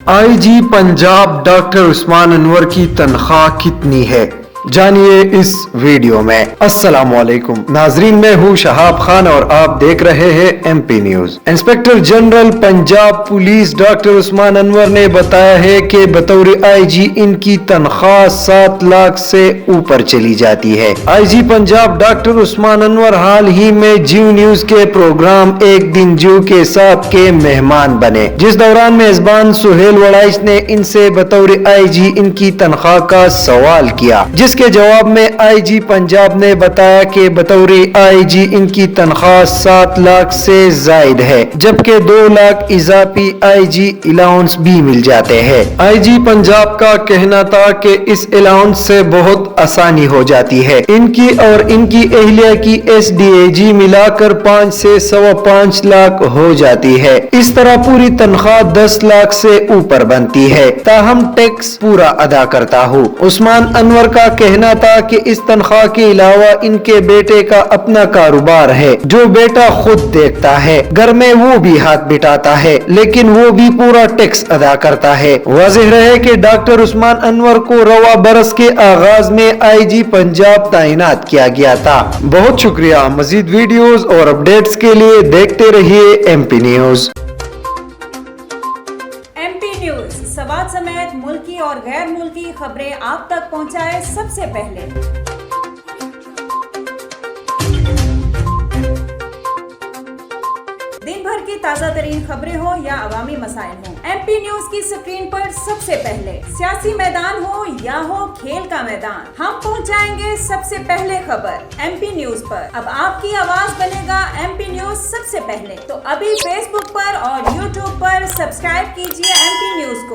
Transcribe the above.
IG Punjab doctor Usman Anwar की तनख्वाह कितनी है, जानिए इस वीडियो में। अस्सलामुअलैकुम नाजरीन, मैं हूँ शहाब खान और आप देख रहे हैं MP news. Inspector general Punjab police doctor Usman Anwar ने बताया है कि बतौर IG इनकी तनख्वाह 7 लाख से ऊपर चली जाती है। IG पंजाब डॉक्टर उस्मान अनवर हाल ही में जियो न्यूज के प्रोग्राम एक दिन जियो के साथ के मेहमान बने, जिस दौरान मेजबान सुहेल वड़ाइश ने इनसे बतौर IG इनकी तनख्वाह का सवाल किया, जिसके जवाब में IG पंजाब ने बताया कि बतौर IG इनकी तनख्वाह 7 लाख से जायद है, जबकि 2 लाख इजाफी IG अलाउंस भी मिल जाते हैं। IG पंजाब का कहना था कि इस अलाउंस से बहुत आसानी हो जाती है। इनकी और इनकी अहलिया की SDAG मिलाकर 5 से 5.25 लाख हो जाती है। इस तरह पूरी तनख्वाह 10 लाख से ऊपर बनती है, ताहम टैक्स पूरा अदा करता हूँ। उस्मान अनवर का कहना था कि इस तनख्वाह के अलावा इनके बेटे का अपना कारोबार है, जो बेटा खुद देखता है। घर में वो भी हाथ बिठाता है, लेकिन वो भी पूरा टैक्स अदा करता है। वाज़ेह रहे कि डॉक्टर उस्मान अनवर को रवा बरस के आगाज में IG पंजाब तैनात किया गया था। बहुत शुक्रिया। मजीद वीडियोस और अपडेट्स के लिए देखते रहिए MP न्यूज। MP न्यूज सवाल समेत मुल्की और गैर मुल्की खबरें आप तक पहुंचाए सबसे पहले। दिन भर की ताज़ा तरीन खबरें हो या अवामी मसाइल हो, MP न्यूज की स्क्रीन पर सबसे पहले। सियासी मैदान हो या हो खेल का मैदान, हम पहुंचाएंगे सबसे पहले खबर MP न्यूज पर। अब आपकी आवाज बनेगा MP न्यूज सबसे पहले। तो अभी Facebook पर और YouTube पर सब्सक्राइब कीजिए MP न्यूज